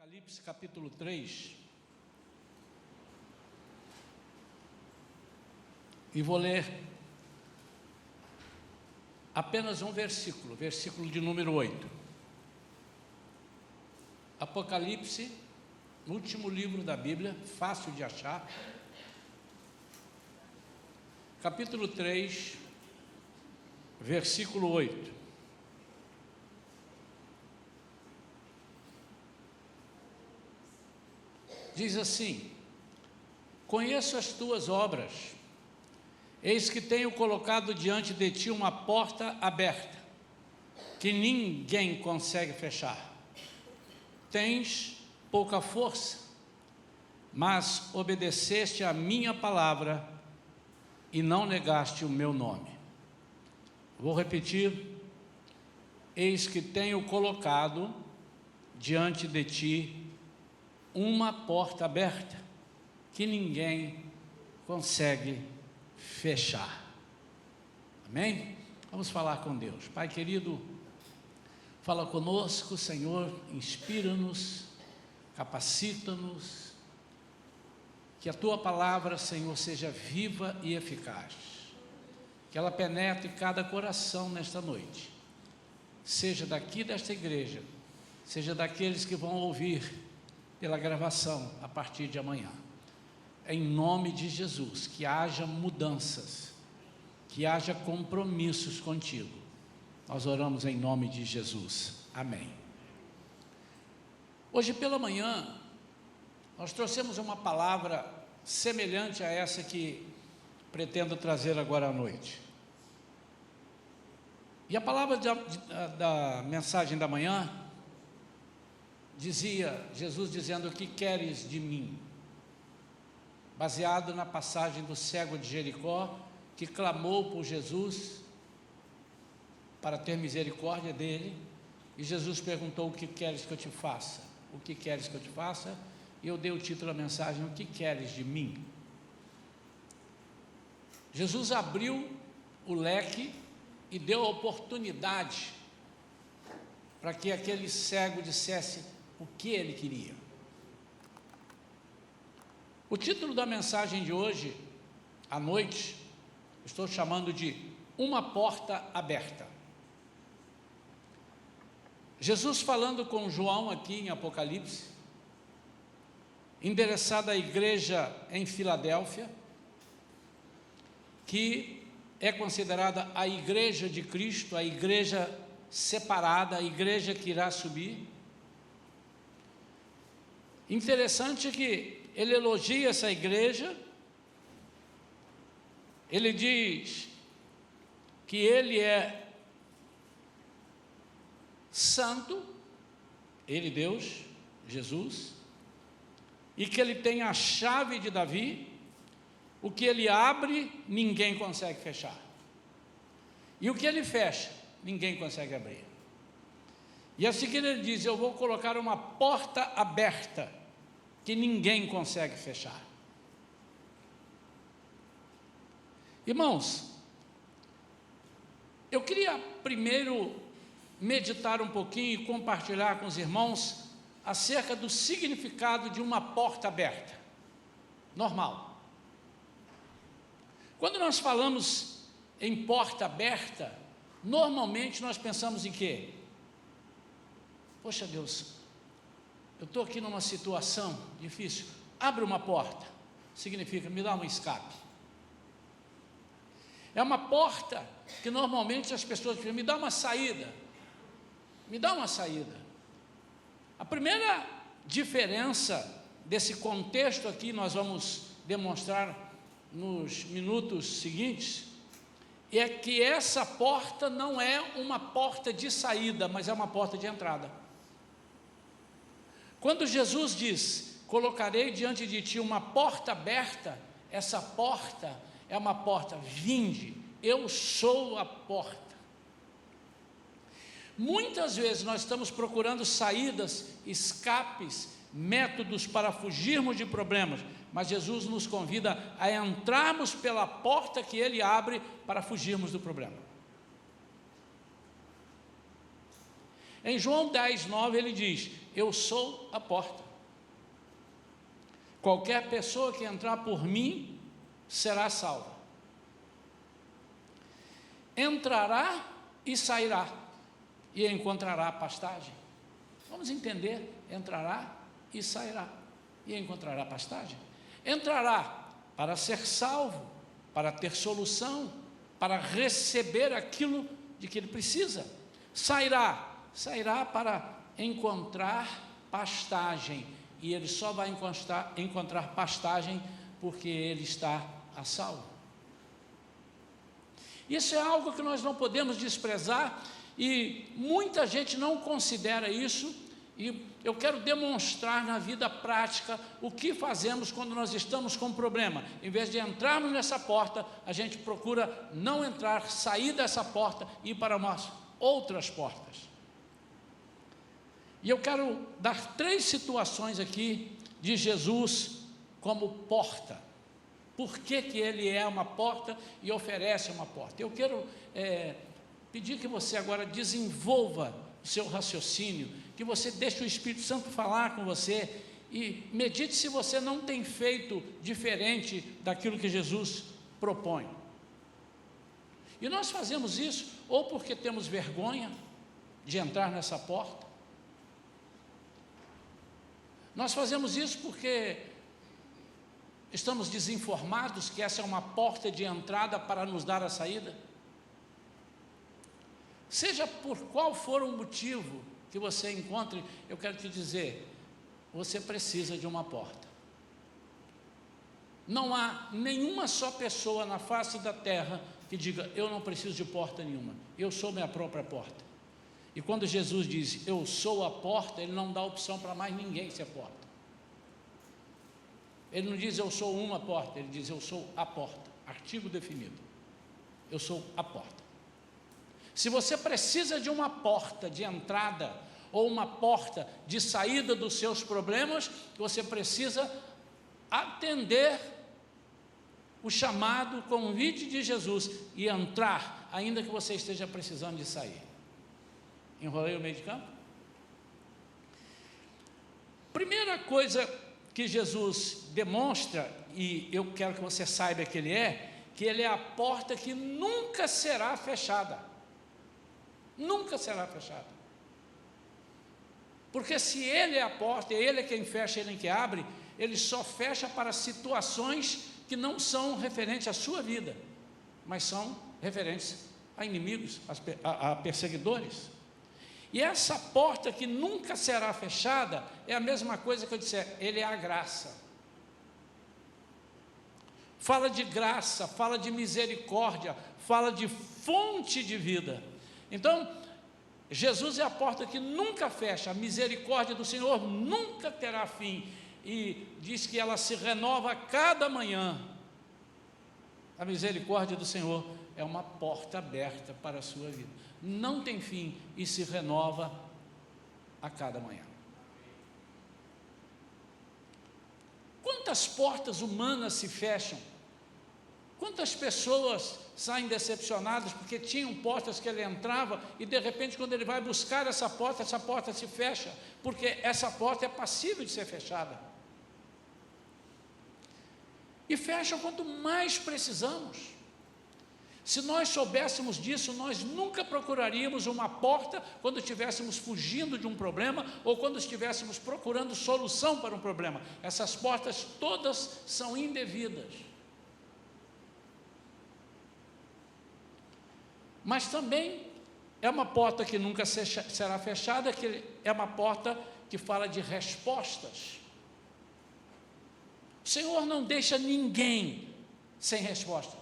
Apocalipse capítulo 3, e vou ler apenas um versículo, versículo de número 8. Apocalipse, último livro da Bíblia, fácil de achar, capítulo 3, versículo 8. Diz assim: conheço as tuas obras, eis que tenho colocado diante de ti uma porta aberta, que ninguém consegue fechar. Tens pouca força, mas obedeceste à minha palavra e não negaste o meu nome. Vou repetir: eis que tenho colocado diante de ti uma porta aberta, que ninguém consegue fechar. Amém? Vamos falar com Deus. Pai querido, fala conosco, Senhor, inspira-nos, capacita-nos, que a Tua palavra, Senhor, seja viva e eficaz, que ela penetre cada coração nesta noite, seja daqui desta igreja, seja daqueles que vão ouvir pela gravação a partir de amanhã. Em nome de Jesus, que haja mudanças, que haja compromissos contigo. Nós oramos em nome de Jesus. Amém. Hoje pela manhã, nós trouxemos uma palavra semelhante a essa que pretendo trazer agora à noite. E a palavra da mensagem da manhã dizia, Jesus dizendo: o que queres de mim? Baseado na passagem do cego de Jericó, que clamou por Jesus para ter misericórdia dele, e Jesus perguntou: o que queres que eu te faça? O que queres que eu te faça? E eu dei o título da mensagem: o que queres de mim? Jesus abriu o leque e deu a oportunidade para que aquele cego dissesse o que ele queria. O título da mensagem de hoje, à noite, estou chamando de uma porta aberta. Jesus falando com João aqui em Apocalipse, endereçado à igreja em Filadélfia, que é considerada a igreja de Cristo, a igreja separada, a igreja que irá subir. Interessante que ele elogia essa igreja, ele diz que ele é santo, ele Deus, Jesus, e que ele tem a chave de Davi, o que ele abre, ninguém consegue fechar, e o que ele fecha, ninguém consegue abrir. E a seguir ele diz: eu vou colocar uma porta aberta, que ninguém consegue fechar. Irmãos, eu queria primeiro meditar um pouquinho e compartilhar com os irmãos acerca do significado de uma porta aberta, normal. Quando nós falamos em porta aberta, normalmente nós pensamos em quê? Poxa Deus, eu estou aqui numa situação difícil, abre uma porta, significa me dá um escape. É uma porta que normalmente as pessoas dizem: me dá uma saída, me dá uma saída. A primeira diferença desse contexto aqui, nós vamos demonstrar nos minutos seguintes, é que essa porta não é uma porta de saída, mas é uma porta de entrada. Quando Jesus diz: colocarei diante de ti uma porta aberta, essa porta é uma porta, vinde, eu sou a porta. Muitas vezes nós estamos procurando saídas, escapes, métodos para fugirmos de problemas, mas Jesus nos convida a entrarmos pela porta que Ele abre para fugirmos do problema. Em João 10, 9, ele diz: eu sou a porta. Qualquer pessoa que entrar por mim será salva. Entrará e sairá, e encontrará pastagem. Vamos entender: entrará e sairá, e encontrará pastagem. Entrará para ser salvo, para ter solução, para receber aquilo de que ele precisa. Sairá para encontrar pastagem, e ele só vai encontrar pastagem porque ele está a salvo. Isso é algo que nós não podemos desprezar, e muita gente não considera isso, e eu quero demonstrar na vida prática o que fazemos quando nós estamos com um problema. Em vez de entrarmos nessa porta, a gente procura não entrar, sair dessa porta e ir para umas outras portas. E eu quero dar 3 situações aqui de Jesus como porta. Por que ele é uma porta e oferece uma porta? Eu quero pedir que você agora desenvolva o seu raciocínio, que você deixe o Espírito Santo falar com você e medite se você não tem feito diferente daquilo que Jesus propõe. E nós fazemos isso ou porque temos vergonha de entrar nessa porta. Nós fazemos isso porque estamos desinformados que essa é uma porta de entrada para nos dar a saída. Seja por qual for o motivo que você encontre, eu quero te dizer, você precisa de uma porta. Não há nenhuma só pessoa na face da terra que diga: eu não preciso de porta nenhuma, eu sou minha própria porta. E quando Jesus diz: eu sou a porta, ele não dá opção para mais ninguém ser porta. Ele não diz: eu sou uma porta, ele diz: eu sou a porta, artigo definido. Eu sou a porta. Se você precisa de uma porta de entrada ou uma porta de saída dos seus problemas, você precisa atender o chamado, o convite de Jesus e entrar, ainda que você esteja precisando de sair. Enrolei o meio de campo? Primeira coisa que Jesus demonstra, e eu quero que você saiba que ele é a porta que nunca será fechada. Nunca será fechada. Porque se ele é a porta, ele é quem fecha, ele é quem abre, ele só fecha para situações que não são referentes à sua vida, mas são referentes a inimigos, a perseguidores. E essa porta que nunca será fechada é a mesma coisa que eu disser: ele é a graça. Fala de graça, fala de misericórdia, fala de fonte de vida. Então, Jesus é a porta que nunca fecha, a misericórdia do Senhor nunca terá fim, e diz que ela se renova a cada manhã. A misericórdia do Senhor é uma porta aberta para a sua vida, não tem fim e se renova a cada manhã. Quantas portas humanas se fecham? Quantas pessoas saem decepcionadas porque tinham portas que ele entrava e de repente, quando ele vai buscar essa porta se fecha, porque essa porta é passível de ser fechada. E fecha quanto mais precisamos. Se nós soubéssemos disso, nós nunca procuraríamos uma porta quando estivéssemos fugindo de um problema ou quando estivéssemos procurando solução para um problema. Essas portas todas são indevidas. Mas também é uma porta que nunca será fechada, que é uma porta que fala de respostas. O Senhor não deixa ninguém sem respostas.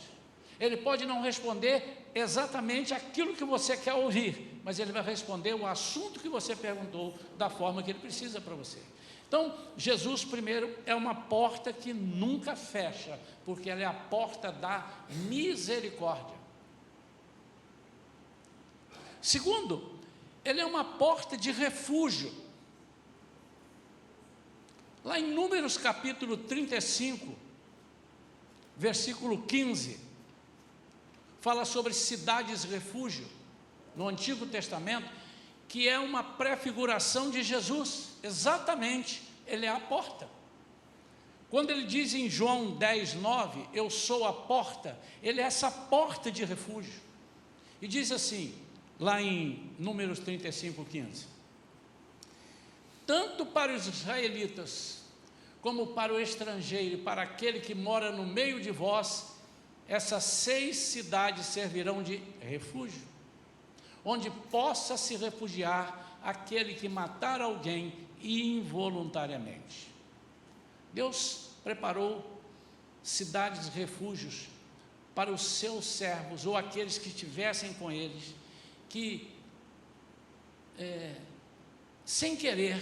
Ele pode não responder exatamente aquilo que você quer ouvir, mas ele vai responder o assunto que você perguntou da forma que ele precisa para você. Então, Jesus, primeiro, é uma porta que nunca fecha, porque ela é a porta da misericórdia. Segundo, ele é uma porta de refúgio. Lá em Números capítulo 35, versículo 15, fala sobre cidades refúgio, no Antigo Testamento, que é uma prefiguração de Jesus, exatamente, ele é a porta. Quando ele diz em João 10:9, eu sou a porta, ele é essa porta de refúgio. E diz assim, lá em Números 35:15, tanto para os israelitas, como para o estrangeiro e para aquele que mora no meio de vós, essas 6 cidades servirão de refúgio, onde possa se refugiar aquele que matar alguém involuntariamente. Deus preparou cidades refúgios para os seus servos, ou aqueles que estivessem com eles, que sem querer,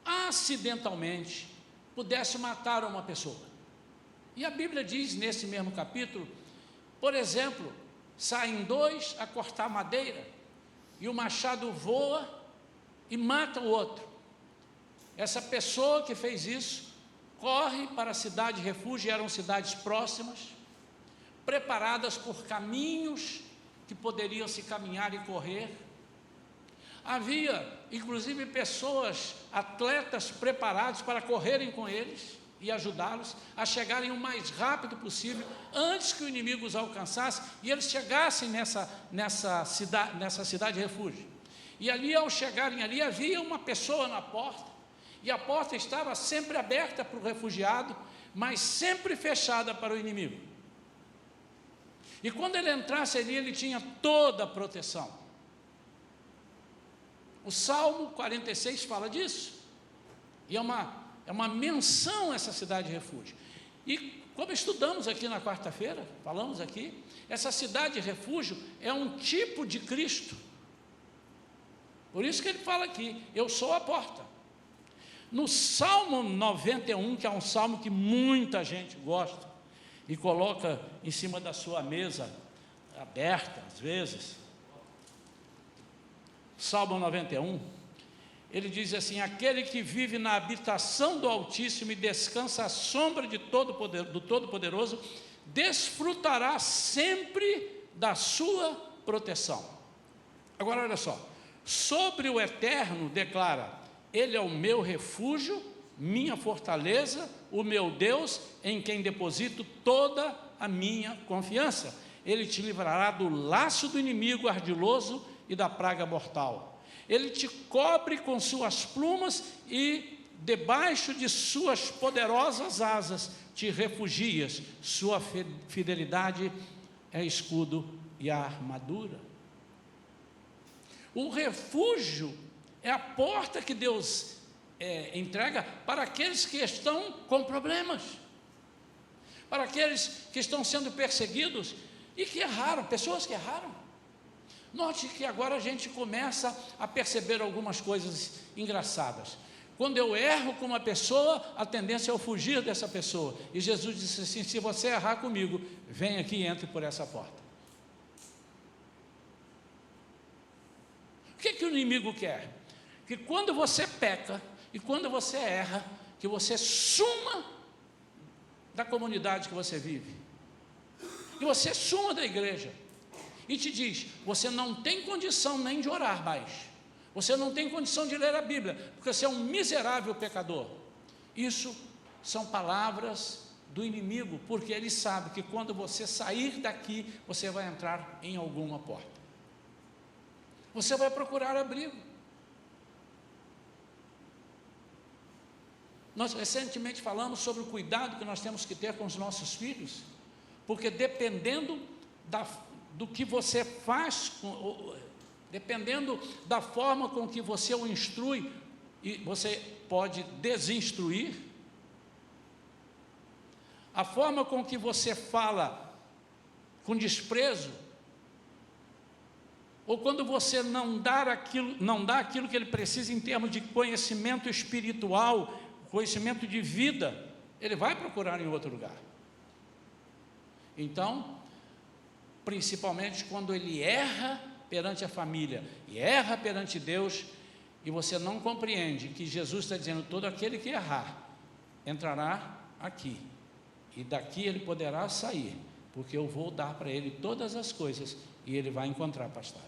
acidentalmente, pudesse matar uma pessoa. E a Bíblia diz nesse mesmo capítulo, por exemplo, saem 2 a cortar madeira, e o machado voa e mata o outro. Essa pessoa que fez isso, corre para a cidade refúgio, eram cidades próximas, preparadas por caminhos que poderiam se caminhar e correr. Havia, inclusive, pessoas, atletas preparados para correrem com eles e ajudá-los a chegarem o mais rápido possível, antes que o inimigo os alcançasse, e eles chegassem nessa cidade refúgio. E ali, ao chegarem ali, havia uma pessoa na porta, e a porta estava sempre aberta para o refugiado, mas sempre fechada para o inimigo. E quando ele entrasse ali, ele tinha toda a proteção. O Salmo 46 fala disso, e é uma menção a essa cidade de refúgio. E como estudamos aqui na quarta-feira, falamos aqui, essa cidade de refúgio é um tipo de Cristo. Por isso que ele fala aqui, eu sou a porta. No Salmo 91, que é um salmo que muita gente gosta, e coloca em cima da sua mesa, aberta às vezes, Salmo 91, ele diz assim, aquele que vive na habitação do Altíssimo e descansa à sombra do Todo-Poderoso, desfrutará sempre da sua proteção. Agora olha só, sobre o Eterno declara, ele é o meu refúgio, minha fortaleza, o meu Deus, em quem deposito toda a minha confiança. Ele te livrará do laço do inimigo ardiloso e da praga mortal. Ele te cobre com suas plumas e debaixo de suas poderosas asas te refugias. Sua fidelidade é escudo e a armadura. O refúgio é a porta que Deus entrega para aqueles que estão com problemas, para aqueles que estão sendo perseguidos e que erraram, pessoas que erraram. Note que agora a gente começa a perceber algumas coisas engraçadas. Quando eu erro com uma pessoa, a tendência é eu fugir dessa pessoa. E Jesus disse assim, se você errar comigo, vem aqui e entre por essa porta. O que o inimigo quer? Que quando você peca e quando você erra, que você suma da comunidade que você vive, que você suma da igreja, e te diz, você não tem condição nem de orar mais, você não tem condição de ler a Bíblia, porque você é um miserável pecador. Isso são palavras do inimigo, porque ele sabe que quando você sair daqui, você vai entrar em alguma porta, você vai procurar abrigo. Nós recentemente falamos sobre o cuidado que nós temos que ter com os nossos filhos, porque dependendo do que você faz, dependendo da forma com que você o instrui, e você pode desinstruir, a forma com que você fala com desprezo, ou quando você não dá aquilo que ele precisa em termos de conhecimento espiritual, conhecimento de vida, ele vai procurar em outro lugar. Então, principalmente quando ele erra perante a família e erra perante Deus, e você não compreende que Jesus está dizendo, todo aquele que errar, entrará aqui, e daqui ele poderá sair, porque eu vou dar para ele todas as coisas, e ele vai encontrar pastagem.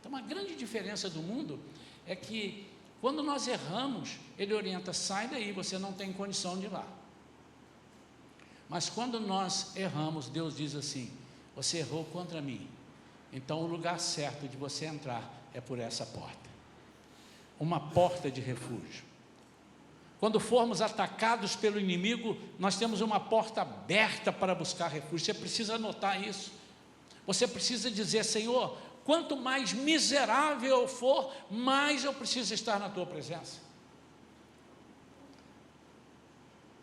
Então, uma grande diferença do mundo é que, quando nós erramos, ele orienta, sai daí, você não tem condição de ir lá. Mas quando nós erramos, Deus diz assim, você errou contra mim, então o lugar certo de você entrar é por essa porta. Uma porta de refúgio. Quando formos atacados pelo inimigo, nós temos uma porta aberta para buscar refúgio. Você precisa anotar isso. Você precisa dizer, Senhor, quanto mais miserável eu for, mais eu preciso estar na tua presença.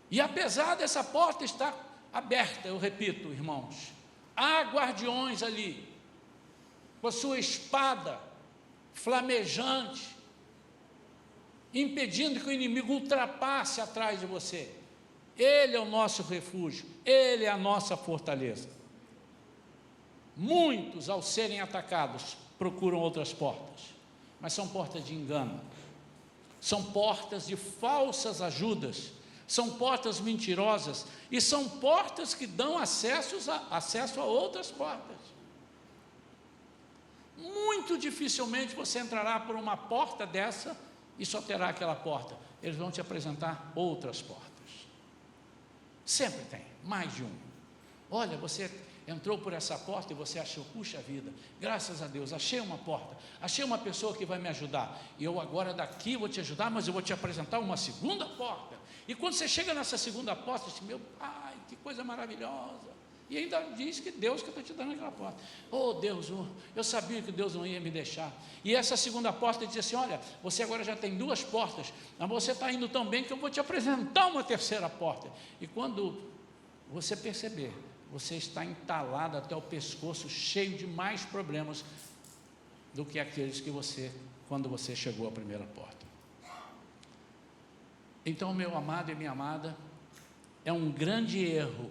E apesar dessa porta estar aberta, eu repito, irmãos, há guardiões ali, com a sua espada flamejante, impedindo que o inimigo ultrapasse atrás de você. Ele é o nosso refúgio, ele é a nossa fortaleza. Muitos, ao serem atacados, procuram outras portas, mas são portas de engano, são portas de falsas ajudas, são portas mentirosas, e são portas que dão acesso a outras portas. Muito dificilmente você entrará por uma porta dessa e só terá aquela porta. Eles vão te apresentar outras portas. Sempre tem, mais de um. Olha, você entrou por essa porta e você achou, puxa vida, graças a Deus, achei uma porta, achei uma pessoa que vai me ajudar, e eu agora daqui vou te ajudar, mas eu vou te apresentar uma segunda porta. E quando você chega nessa segunda porta, você diz, meu pai, que coisa maravilhosa. E ainda diz que Deus que está te dando aquela porta. Oh Deus, eu sabia que Deus não ia me deixar. E essa segunda porta diz assim, olha, você agora já tem duas portas, mas você está indo tão bem que eu vou te apresentar uma terceira porta. E quando você perceber, você está entalado até o pescoço, cheio de mais problemas do que aqueles que quando você chegou à primeira porta. Então, meu amado e minha amada, é um grande erro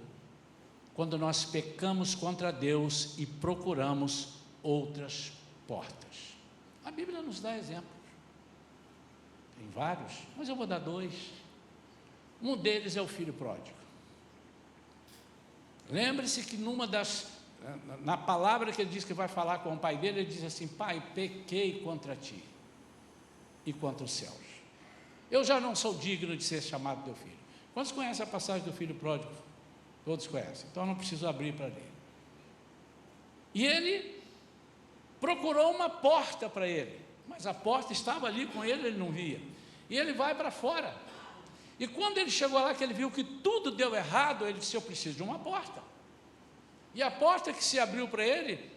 quando nós pecamos contra Deus e procuramos outras portas. A Bíblia nos dá exemplos, tem vários, mas eu vou dar dois. Um deles é o filho pródigo. Lembre-se que na palavra que ele diz que vai falar com o pai dele, ele diz assim, pai, pequei contra ti e contra os céus. Eu já não sou digno de ser chamado teu filho. Quantos conhecem a passagem do filho pródigo? Todos conhecem, então eu não preciso abrir para ler. E ele procurou uma porta para ele, mas a porta estava ali com ele, ele não via. E ele vai para fora. E quando ele chegou lá, que ele viu que tudo deu errado, ele disse, eu preciso de uma porta. E a porta que se abriu para ele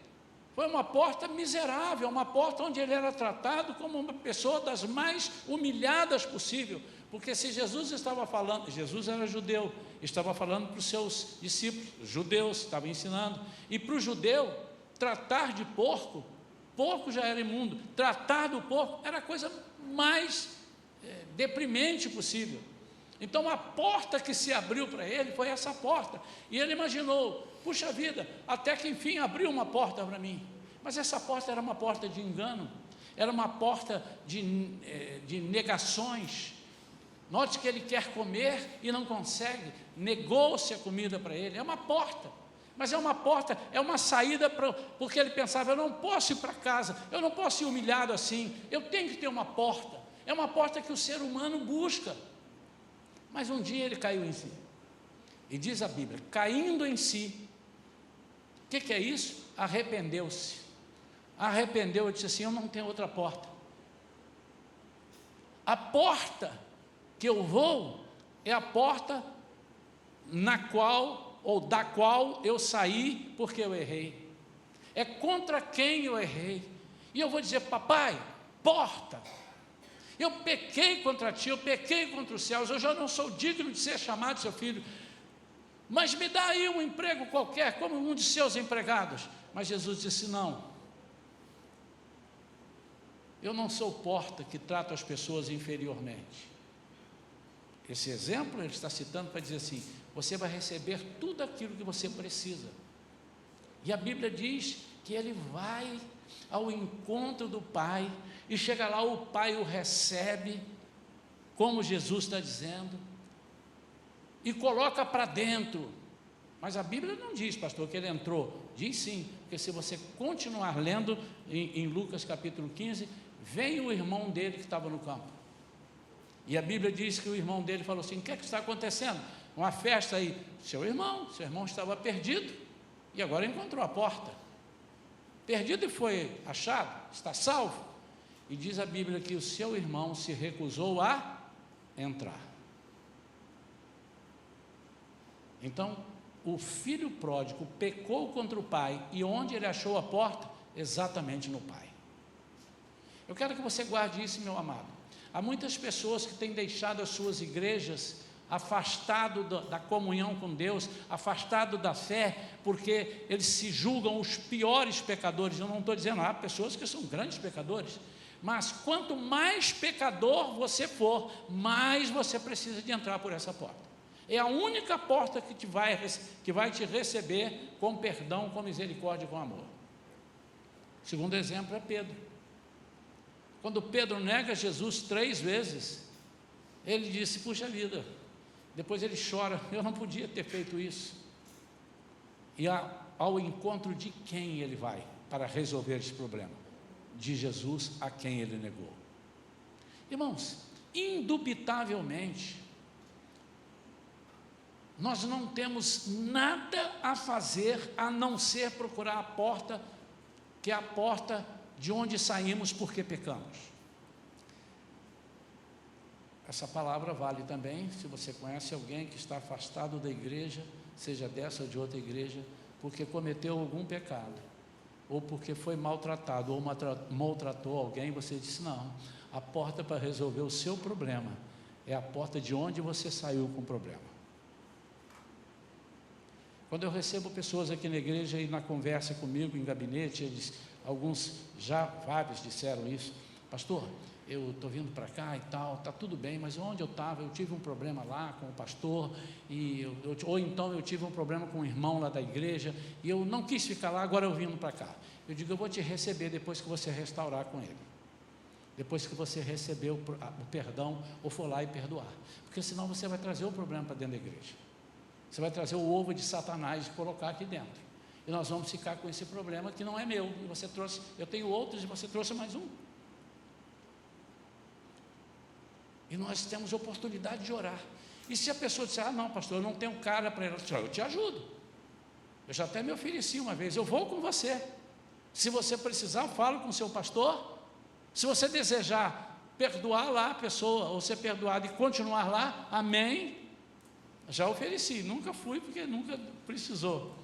foi uma porta miserável, uma porta onde ele era tratado como uma pessoa das mais humilhadas possível. Porque se Jesus estava falando, Jesus era judeu, estava falando para os seus discípulos, judeus, estava ensinando. E para o judeu, tratar de porco já era imundo. Tratar do porco era a coisa mais deprimente possível. Então a porta que se abriu para ele foi essa porta, e ele imaginou, puxa vida, até que enfim abriu uma porta para mim. Mas essa porta era uma porta de engano, era uma porta de negações. Note que ele quer comer e não consegue, negou-se a comida para ele. É uma porta, mas é uma porta, é uma saída, porque ele pensava, eu não posso ir para casa, eu não posso ir humilhado assim, eu tenho que ter uma porta. É uma porta que o ser humano busca. Mas um dia ele caiu em si, e diz a Bíblia, caindo em si, o que é isso? Arrependeu-se, e disse assim, eu não tenho outra porta. A porta que eu vou é a porta da qual eu saí porque eu errei. É contra quem eu errei. E eu vou dizer, papai, porta, eu pequei contra ti, eu pequei contra os céus, eu já não sou digno de ser chamado seu filho, mas me dá aí um emprego qualquer, como um de seus empregados. Mas Jesus disse, não, eu não sou porta que trata as pessoas inferiormente. Esse exemplo ele está citando para dizer assim, você vai receber tudo aquilo que você precisa. E a Bíblia diz que ele vai ao encontro do Pai, e chega lá, o Pai o recebe, como Jesus está dizendo, e coloca para dentro. Mas a Bíblia não diz, pastor, que ele entrou. Diz sim, porque se você continuar lendo em Lucas capítulo 15, veio o irmão dele que estava no campo. E a Bíblia diz que o irmão dele falou assim: o que é que está acontecendo? Uma festa aí. Seu irmão estava perdido e agora encontrou a porta. Perdido e foi achado, está salvo. E diz a Bíblia que o seu irmão se recusou a entrar. Então, o filho pródigo pecou contra o pai, e onde ele achou a porta? Exatamente no pai. Eu quero que você guarde isso, meu amado. Há muitas pessoas que têm deixado as suas igrejas afastado da comunhão com Deus, afastado da fé, porque eles se julgam os piores pecadores. Eu não estou dizendo, há pessoas que são grandes pecadores, mas quanto mais pecador você for, mais você precisa de entrar por essa porta. É a única porta que vai te receber com perdão, com misericórdia e com amor. O segundo exemplo é Pedro. Quando Pedro nega Jesus 3 vezes, ele disse: puxa vida. Depois ele chora: eu não podia ter feito isso. E ao encontro de quem ele vai para resolver esse problema? De Jesus, a quem ele negou. Irmãos, indubitavelmente, nós não temos nada a fazer a não ser procurar a porta, que é a porta de onde saímos porque pecamos. Essa palavra vale também se você conhece alguém que está afastado da igreja, seja dessa ou de outra igreja, porque cometeu algum pecado, ou porque foi maltratado, ou maltratou alguém. Você disse: não, a porta para resolver o seu problema é a porta de onde você saiu com o problema. Quando eu recebo pessoas aqui na igreja e na conversa comigo em gabinete, vários disseram isso: pastor, eu estou vindo para cá e tal, está tudo bem, mas onde eu estava, eu tive um problema lá com o pastor, ou então eu tive um problema com um irmão lá da igreja, e eu não quis ficar lá, agora eu vindo para cá. Eu digo: eu vou te receber depois que você restaurar com ele, depois que você receber o perdão, ou for lá e perdoar, porque senão você vai trazer o problema para dentro da igreja, você vai trazer o ovo de Satanás e colocar aqui dentro, e nós vamos ficar com esse problema que não é meu, e você trouxe, eu tenho outros e você trouxe mais um. E nós temos oportunidade de orar. E se a pessoa disser: ah, não, pastor, eu não tenho cara para ir, eu te ajudo. Eu já até me ofereci uma vez, eu vou com você. Se você precisar, eu falo com o seu pastor. Se você desejar perdoar lá a pessoa, ou ser perdoado e continuar lá, amém. Já ofereci, nunca fui porque nunca precisou.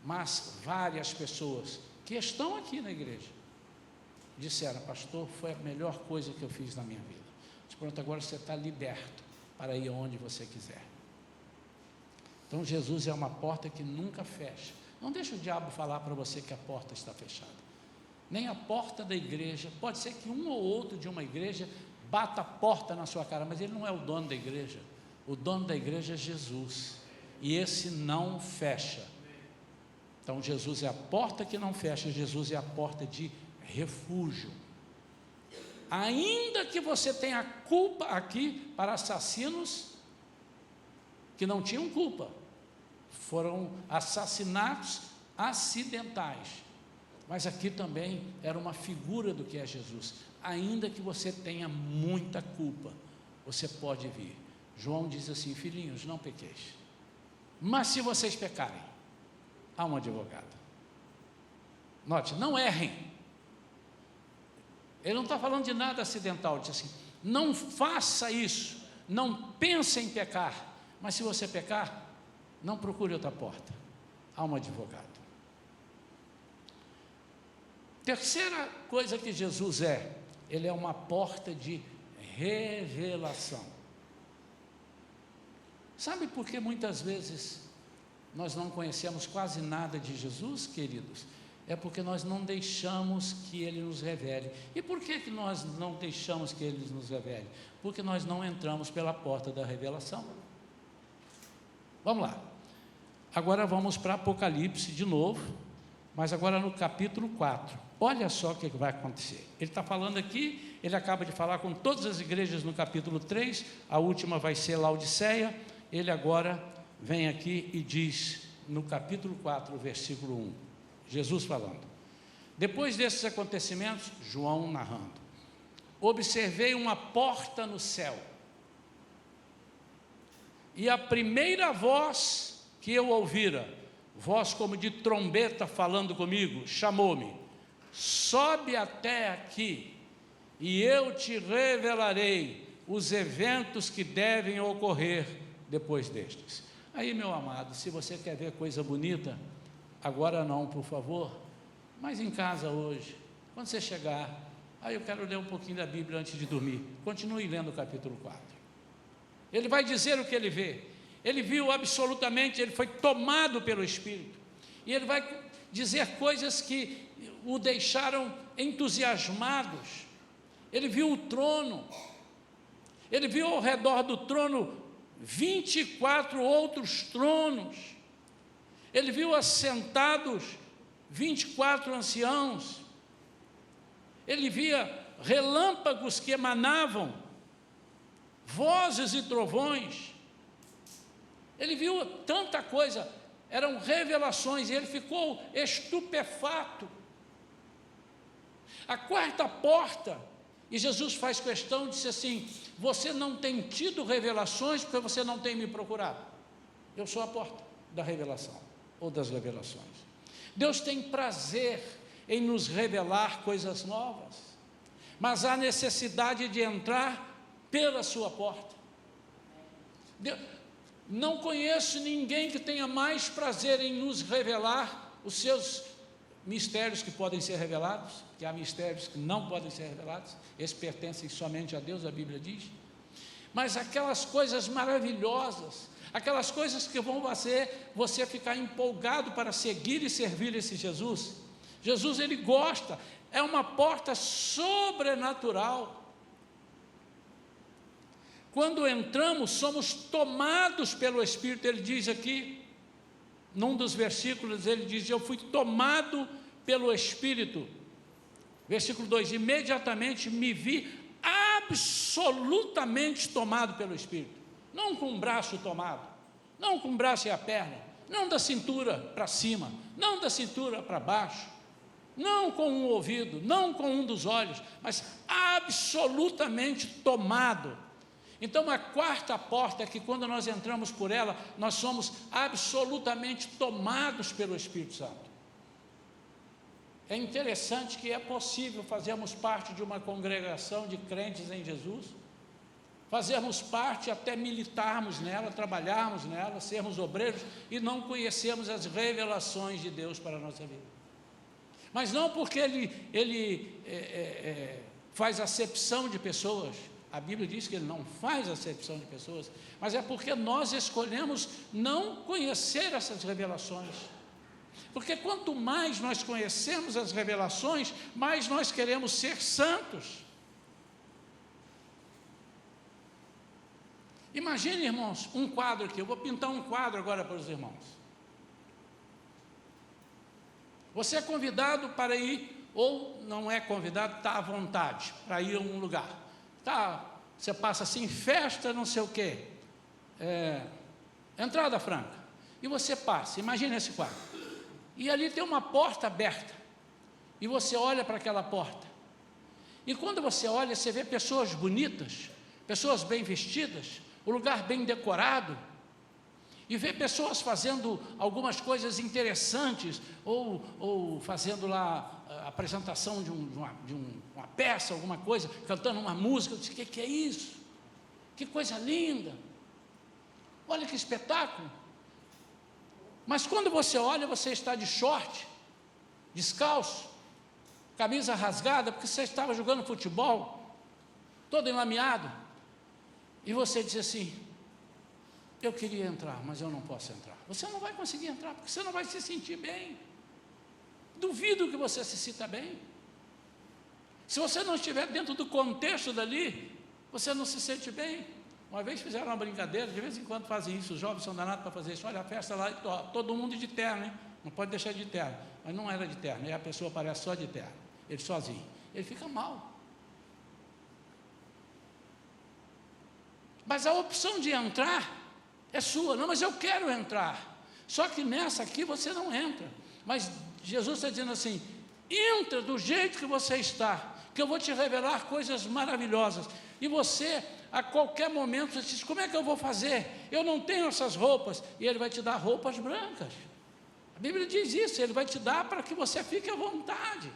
Mas várias pessoas que estão aqui na igreja disseram: pastor, foi a melhor coisa que eu fiz na minha vida. Pronto, agora você está liberto para ir aonde você quiser. Então Jesus é uma porta que nunca fecha. Não deixa o diabo falar para você que a porta está fechada. Nem a porta da igreja. Pode ser que um ou outro de uma igreja bata a porta na sua cara, mas ele não é o dono da igreja. O dono da igreja é Jesus, e esse não fecha. Então Jesus é a porta que não fecha. Jesus é a porta de refúgio. Ainda que você tenha culpa aqui para assassinos que não tinham culpa, foram assassinatos acidentais, mas aqui também era uma figura do que é Jesus. Ainda que você tenha muita culpa, você pode vir. João diz assim: filhinhos, não pequeis, mas se vocês pecarem, há um advogado. Note, não errem. Ele não está falando de nada acidental. Ele diz assim: não faça isso, não pense em pecar, mas se você pecar, não procure outra porta, há um advogado. Terceira coisa que Jesus é, ele é uma porta de revelação. Sabe por que muitas vezes nós não conhecemos quase nada de Jesus, queridos? É porque nós não deixamos que Ele nos revele. E por que nós não deixamos que Ele nos revele? Porque nós não entramos pela porta da revelação. Vamos lá. Agora vamos para Apocalipse de novo, mas agora no capítulo 4. Olha só o que vai acontecer. Ele está falando aqui, ele acaba de falar com todas as igrejas no capítulo 3, a última vai ser Laodiceia. Ele agora vem aqui e diz no capítulo 4, versículo 1. Jesus falando. Depois desses acontecimentos, João narrando, observei uma porta no céu, e a primeira voz que eu ouvira, voz como de trombeta falando comigo, chamou-me: sobe até aqui, e eu te revelarei os eventos que devem ocorrer depois destes. Aí, meu amado, se você quer ver coisa bonita, agora não, por favor, mas em casa hoje, quando você chegar, aí eu quero ler um pouquinho da Bíblia antes de dormir. Continue lendo o capítulo 4. Ele vai dizer o que ele vê. Ele viu absolutamente, ele foi tomado pelo Espírito. E ele vai dizer coisas que o deixaram entusiasmados. Ele viu o trono. Ele viu ao redor do trono 24 outros tronos. Ele viu assentados 24 anciãos. Ele via relâmpagos que emanavam, vozes e trovões. Ele viu tanta coisa, eram revelações, e ele ficou estupefato. A quarta porta, e Jesus faz questão, disse assim: você não tem tido revelações porque você não tem me procurado. Eu sou a porta da revelação, ou das revelações. Deus tem prazer em nos revelar coisas novas, mas há necessidade de entrar pela sua porta. Não conheço ninguém que tenha mais prazer em nos revelar os seus mistérios que podem ser revelados, que há mistérios que não podem ser revelados, esses pertencem somente a Deus, a Bíblia diz, mas aquelas coisas maravilhosas, aquelas coisas que vão fazer você ficar empolgado para seguir e servir esse Jesus. Jesus, ele gosta, é uma porta sobrenatural. Quando entramos, somos tomados pelo Espírito. Ele diz aqui, num dos versículos, ele diz: eu fui tomado pelo Espírito. Versículo 2: imediatamente me vi absolutamente tomado pelo Espírito. Não com o braço tomado, não com o braço e a perna, não da cintura para cima, não da cintura para baixo, não com um ouvido, não com um dos olhos, mas absolutamente tomado. Então, a quarta porta é que, quando nós entramos por ela, nós somos absolutamente tomados pelo Espírito Santo. É interessante que é possível fazermos parte de uma congregação de crentes em Jesus, fazermos parte, até militarmos nela, trabalharmos nela, sermos obreiros, e não conhecermos as revelações de Deus para a nossa vida. Mas não porque ele faz acepção de pessoas. A Bíblia diz que ele não faz acepção de pessoas, mas é porque nós escolhemos não conhecer essas revelações. Porque quanto mais nós conhecemos as revelações, mais nós queremos ser santos. Imagine, irmãos, um quadro aqui. Eu vou pintar um quadro agora para os irmãos. Você é convidado para ir, ou não é convidado, está à vontade para ir a um lugar. Tá, você passa assim, festa, não sei o quê, entrada franca, e você passa, imagina esse quadro, e ali tem uma porta aberta, e você olha para aquela porta, e quando você olha, você vê pessoas bonitas, pessoas bem vestidas, o lugar bem decorado, e vê pessoas fazendo algumas coisas interessantes, ou fazendo lá a apresentação de uma peça, alguma coisa, cantando uma música. Eu disse: que é isso? Que coisa linda! Olha que espetáculo! Mas quando você olha, você está de short, descalço, camisa rasgada, porque você estava jogando futebol, todo enlameado, e você diz assim: eu queria entrar, mas eu não posso entrar. Você não vai conseguir entrar, porque você não vai se sentir bem. Duvido que você se sinta bem. Se você não estiver dentro do contexto dali, você não se sente bem. Uma vez fizeram uma brincadeira, de vez em quando fazem isso, os jovens são danados para fazer isso. Olha, a festa lá, todo mundo de terno, hein? Não pode deixar de terno. Mas não era de terno, e a pessoa aparece só de terno, ele sozinho. Ele fica mal. Mas a opção de entrar é sua. Não, mas eu quero entrar. Só que nessa aqui você não entra. Mas Jesus está dizendo assim: entra do jeito que você está, que eu vou te revelar coisas maravilhosas. E você, a qualquer momento, você diz: como é que eu vou fazer? Eu não tenho essas roupas. E Ele vai te dar roupas brancas. A Bíblia diz isso, Ele vai te dar para que você fique à vontade.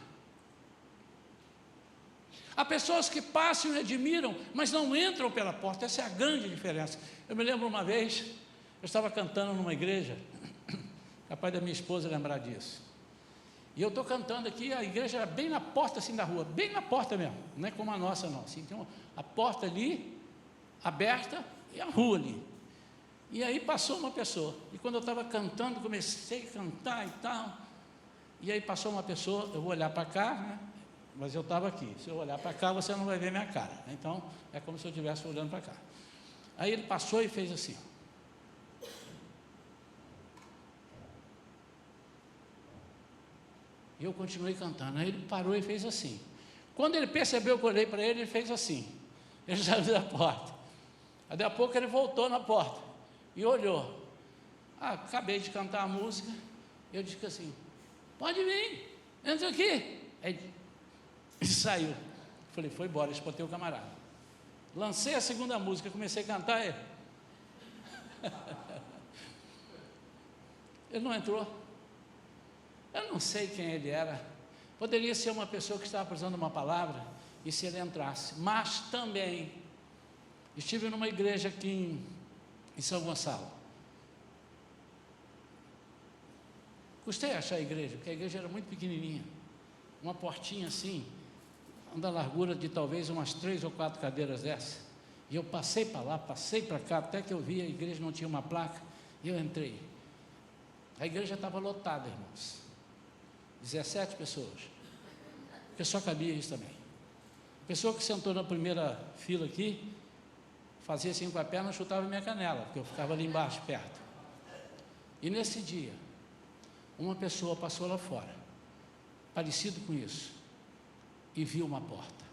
Há pessoas que passam e admiram, mas não entram pela porta. Essa é a grande diferença. Eu me lembro uma vez, eu estava cantando numa igreja, capaz da minha esposa lembrar disso. E eu estou cantando aqui, a igreja era bem na porta assim da rua, bem na porta mesmo, não é como a nossa não, assim, tem a porta ali, aberta, e a rua ali. E aí passou uma pessoa, e quando eu estava cantando, comecei a cantar e tal, e aí passou uma pessoa, eu vou olhar para cá, né? Mas eu estava aqui, se eu olhar para cá, você não vai ver minha cara, então é como se eu estivesse olhando para cá. Aí ele passou e fez assim, e eu continuei cantando. Aí ele parou e fez assim. Quando ele percebeu que eu olhei para ele, ele fez assim. Ele saiu da porta. Aí daqui a pouco ele voltou na porta e olhou. Acabei de cantar a música. Eu disse assim: pode vir, entra aqui. Aí ele saiu. Falei: foi embora, espantei o camarada. Lancei a segunda música, comecei a cantar. Ele não entrou. Eu não sei quem ele era. Poderia ser uma pessoa que estava precisando de uma palavra, e se ele entrasse. Mas também estive numa igreja aqui em São Gonçalo. Custei achar a igreja, porque a igreja era muito pequenininha, uma portinha assim, da largura de talvez umas 3 ou 4 cadeiras dessa. E eu passei para lá, passei para cá, até que eu vi a igreja não tinha uma placa, e eu entrei. A igreja estava lotada, irmãos. 17 pessoas, porque só cabia isso também. A pessoa que sentou na primeira fila aqui, fazia assim com a perna, chutava minha canela, porque eu ficava ali embaixo, perto. E nesse dia, uma pessoa passou lá fora, parecido com isso, e viu uma porta.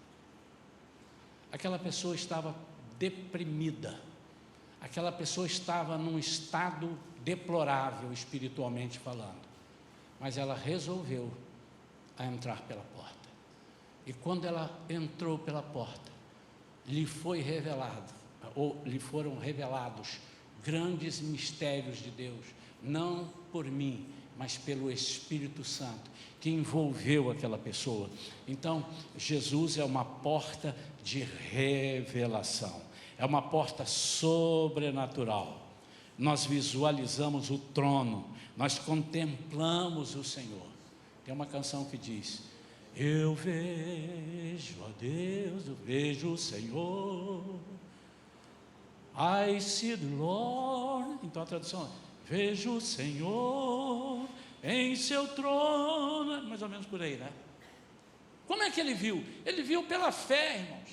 Aquela pessoa estava deprimida, aquela pessoa estava num estado deplorável, espiritualmente falando. Mas ela resolveu entrar pela porta. E quando ela entrou pela porta, lhe foi revelado, ou lhe foram revelados grandes mistérios de Deus, não por mim, mas pelo Espírito Santo, que envolveu aquela pessoa. Então, Jesus é uma porta de revelação, é uma porta sobrenatural. Nós visualizamos o trono, nós contemplamos o Senhor. Tem uma canção que diz: eu vejo a Deus, eu vejo o Senhor, I see the Lord. Então a tradução: vejo o Senhor em seu trono, mais ou menos por aí, né? Como é que ele viu? Ele viu pela fé, irmãos.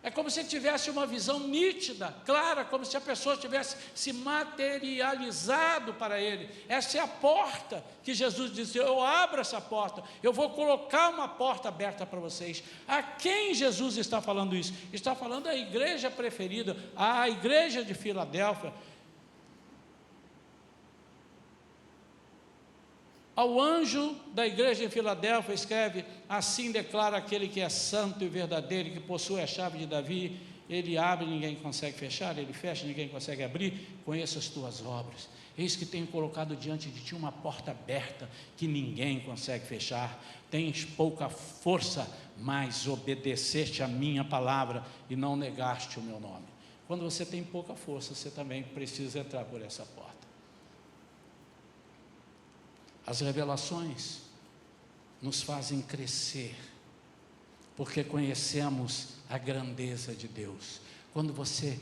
É como se ele tivesse uma visão nítida, clara, como se a pessoa tivesse se materializado para ele. Essa é a porta que Jesus disse: eu abro essa porta, eu vou colocar uma porta aberta para vocês. A quem Jesus está falando isso? Está falando à igreja preferida, à igreja de Filadélfia, ao anjo da igreja em Filadélfia escreve: assim declara aquele que é santo e verdadeiro, que possui a chave de Davi, ele abre e ninguém consegue fechar, ele fecha e ninguém consegue abrir. Conheço as tuas obras, eis que tenho colocado diante de ti uma porta aberta, que ninguém consegue fechar. Tens pouca força, mas obedeceste a minha palavra, e não negaste o meu nome. Quando você tem pouca força, você também precisa entrar por essa porta. As revelações nos fazem crescer, porque conhecemos a grandeza de Deus. Quando você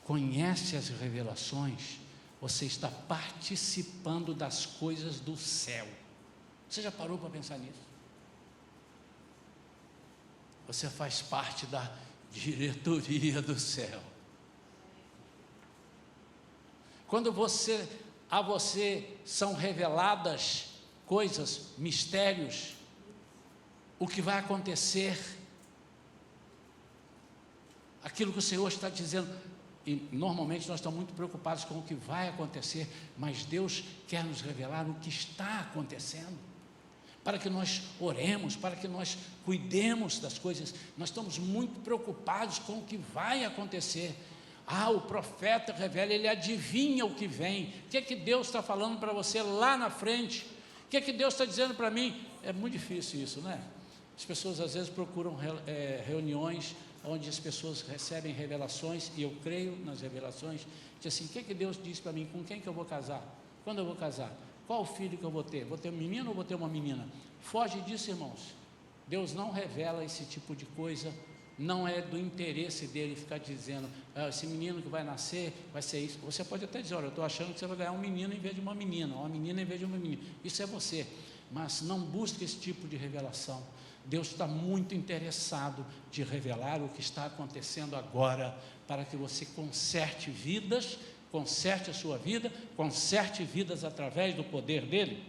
conhece as revelações, você está participando das coisas do céu. Você já parou para pensar nisso? Você faz parte da diretoria do céu. Quando a você são reveladas coisas, mistérios, o que vai acontecer, aquilo que o Senhor está dizendo: E normalmente nós estamos muito preocupados com o que vai acontecer, mas Deus quer nos revelar o que está acontecendo, para que nós oremos, para que nós cuidemos das coisas. Nós estamos muito preocupados com o que vai acontecer. O profeta revela, ele adivinha o que vem. O que é que Deus está falando para você lá na frente? O que é que Deus está dizendo para mim? É muito difícil isso, né? As pessoas às vezes procuram reuniões onde as pessoas recebem revelações, e eu creio nas revelações, de assim, o que é que Deus diz para mim? Com quem que eu vou casar? Quando eu vou casar? Qual o filho que eu vou ter? Vou ter um menino ou vou ter uma menina? Foge disso, irmãos. Deus não revela esse tipo de coisa, não é do interesse dele ficar dizendo, esse menino que vai nascer, vai ser isso. Você pode até dizer, olha, eu estou achando que você vai ganhar um menino em vez de uma menina em vez de uma menina. Isso é você, mas não busque esse tipo de revelação. Deus está muito interessado de revelar o que está acontecendo agora, para que você conserte vidas, conserte a sua vida, conserte vidas através do poder dele.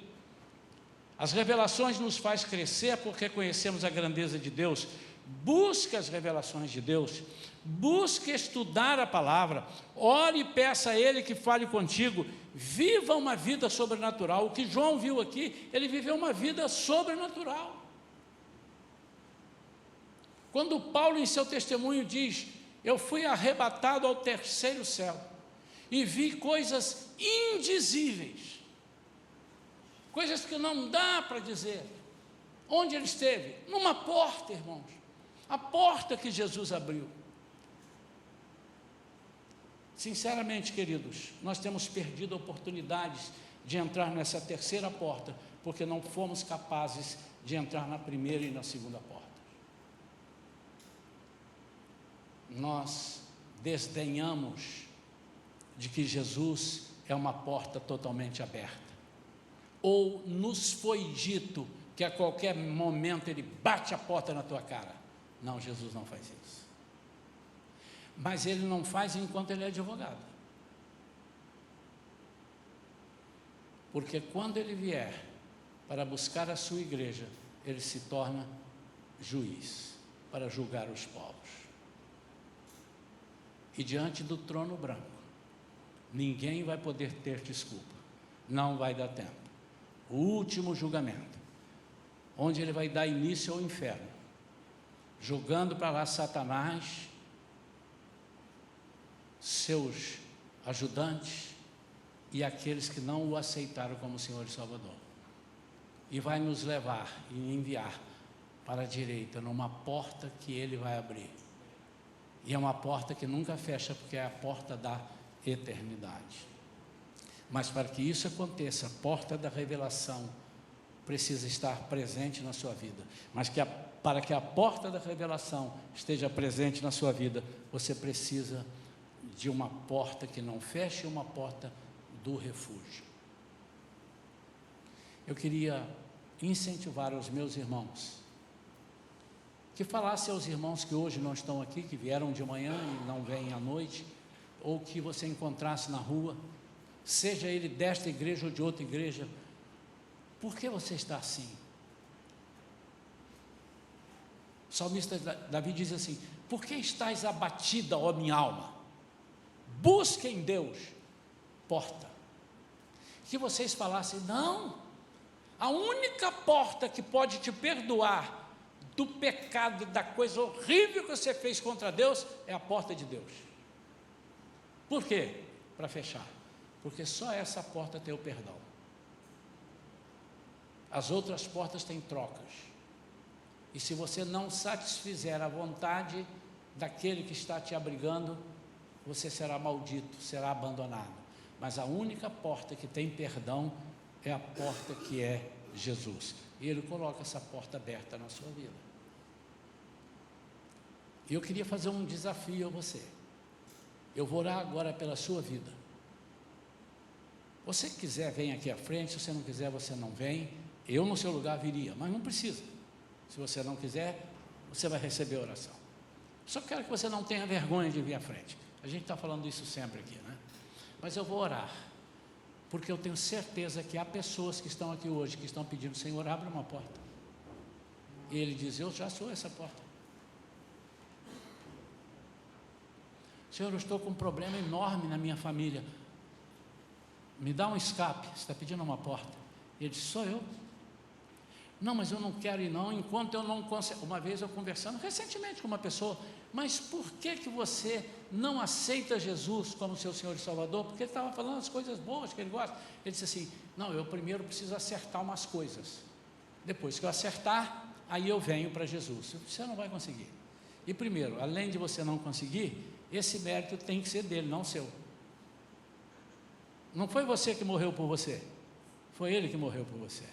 As revelações nos faz crescer porque conhecemos a grandeza de Deus. Busque as revelações de Deus, busque estudar a palavra, ore e peça a Ele que fale contigo, viva uma vida sobrenatural. O que João viu aqui, ele viveu uma vida sobrenatural. Quando Paulo em seu testemunho diz, eu fui arrebatado ao terceiro céu, e vi coisas indizíveis, coisas que não dá para dizer. Onde ele esteve? Numa porta, irmãos, a porta que Jesus abriu. Sinceramente, queridos, nós temos perdido oportunidades de entrar nessa terceira porta, porque não fomos capazes de entrar na primeira e na segunda porta. Nós desdenhamos de que Jesus é uma porta totalmente aberta, ou nos foi dito que a qualquer momento ele bate a porta na tua cara. Não, Jesus não faz isso. Mas ele não faz enquanto ele é advogado, porque quando ele vier para buscar a sua igreja, ele se torna juiz para julgar os povos. E diante do trono branco, ninguém vai poder ter desculpa, não vai dar tempo. O último julgamento, onde ele vai dar início ao inferno, julgando para lá Satanás, seus ajudantes e aqueles que não o aceitaram como Senhor e Salvador, e vai nos levar e enviar para a direita, numa porta que ele vai abrir, e é uma porta que nunca fecha, porque é a porta da eternidade. Mas para que isso aconteça, a porta da revelação precisa estar presente na sua vida. Mas para que a porta da revelação esteja presente na sua vida, você precisa de uma porta que não feche, uma porta do refúgio. Eu queria incentivar os meus irmãos, que falasse aos irmãos que hoje não estão aqui, que vieram de manhã e não vêm à noite, ou que você encontrasse na rua, seja ele desta igreja ou de outra igreja, por que você está assim? O salmista Davi diz assim, por que estás abatida, ó minha alma? Busque em Deus porta. Que vocês falassem, não, a única porta que pode te perdoar do pecado, da coisa horrível que você fez contra Deus, é a porta de Deus. Por quê? Para fechar, porque só essa porta tem o perdão. As outras portas têm trocas, e se você não satisfizer a vontade daquele que está te abrigando, você será maldito, será abandonado. Mas a única porta que tem perdão é a porta que é Jesus, e Ele coloca essa porta aberta na sua vida. E eu queria fazer um desafio a você. Eu vou orar agora pela sua vida. Você que quiser, vem aqui à frente. Se você não quiser, você não vem. Eu no seu lugar viria, mas não precisa. Se você não quiser, você vai receber a oração. Só quero que você não tenha vergonha de vir à frente. A gente está falando isso sempre aqui, né? Mas eu vou orar, porque eu tenho certeza que há pessoas que estão aqui hoje, que estão pedindo, Senhor, abre uma porta. E Ele diz, eu já sou essa porta. Senhor, eu estou com um problema enorme na minha família, me dá um escape, você está pedindo uma porta. Ele disse, sou eu. Não, mas eu não quero ir não, enquanto eu não consigo. Uma vez eu conversando recentemente com uma pessoa, mas por que você não aceita Jesus como seu Senhor e Salvador? Porque ele estava falando as coisas boas que ele gosta. Ele disse assim, não, eu primeiro preciso acertar umas coisas, depois que eu acertar, aí eu venho para Jesus. Eu disse, você não vai conseguir. E primeiro, além de você não conseguir, esse mérito tem que ser dele, não seu. Não foi você que morreu por você, foi ele que morreu por você.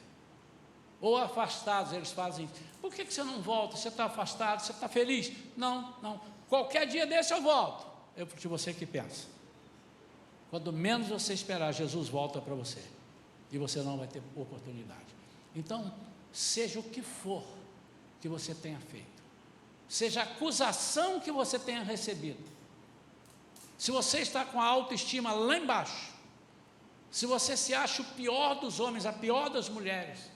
Ou afastados, eles fazem, por que você não volta? Você está afastado, você está feliz? Não, qualquer dia desse eu volto. Eu de você que pensa. Quando menos você esperar, Jesus volta para você, e você não vai ter oportunidade. Então, seja o que for que você tenha feito, seja a acusação que você tenha recebido, se você está com a autoestima lá embaixo, se você se acha o pior dos homens, a pior das mulheres,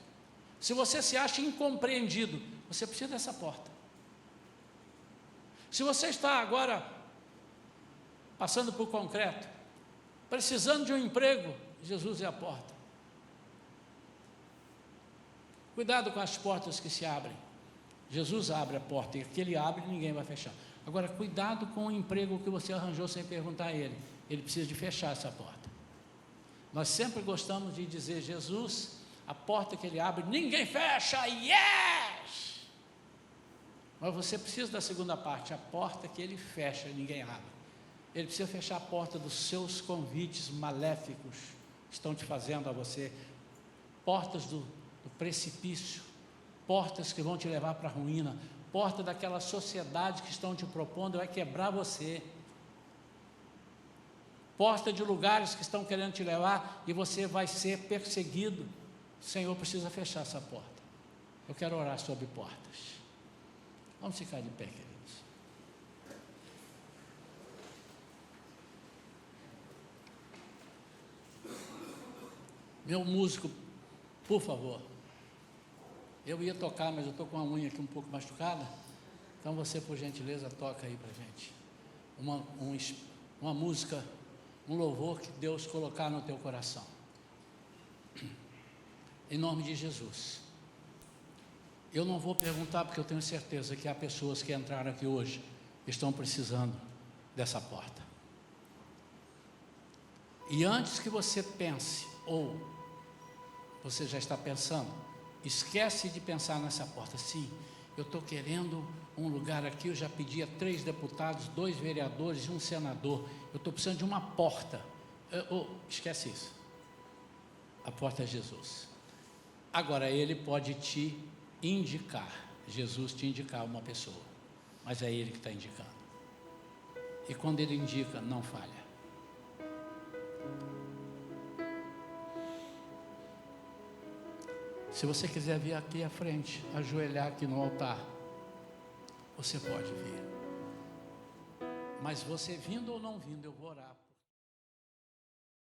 se você se acha incompreendido, você precisa dessa porta. Se você está agora passando por concreto, precisando de um emprego, Jesus é a porta. Cuidado com as portas que se abrem. Jesus abre a porta, e aquele abre, ninguém vai fechar. Agora, cuidado com o emprego que você arranjou sem perguntar a ele. Ele precisa de fechar essa porta. Nós sempre gostamos de dizer, Jesus, a porta que ele abre, ninguém fecha, yes! Mas você precisa da segunda parte, a porta que ele fecha, ninguém abre. Ele precisa fechar a porta dos seus convites maléficos que estão te fazendo a você, portas do precipício, portas que vão te levar para a ruína, porta daquela sociedade que estão te propondo, vai quebrar você, porta de lugares que estão querendo te levar e você vai ser perseguido. O Senhor precisa fechar essa porta. Eu quero orar sobre portas. Vamos ficar de pé, queridos. Meu músico, por favor. Eu ia tocar, mas eu estou com a unha aqui um pouco machucada. Então você, por gentileza, toca aí para a gente uma música, um louvor que Deus colocar no teu coração. Em nome de Jesus. Eu não vou perguntar, porque eu tenho certeza que há pessoas que entraram aqui hoje que estão precisando dessa porta. E antes que você pense, ou você já está pensando, esquece de pensar nessa porta. Sim, eu estou querendo um lugar aqui, eu já pedi a 3 deputados, 2 vereadores e um senador. Eu estou precisando de uma porta. Esquece isso. A porta é Jesus. Agora, ele pode te indicar, Jesus te indicar uma pessoa, mas é ele que está indicando. E quando ele indica, não falha. Se você quiser vir aqui à frente, ajoelhar aqui no altar, você pode vir. Mas você vindo ou não vindo, eu vou orar.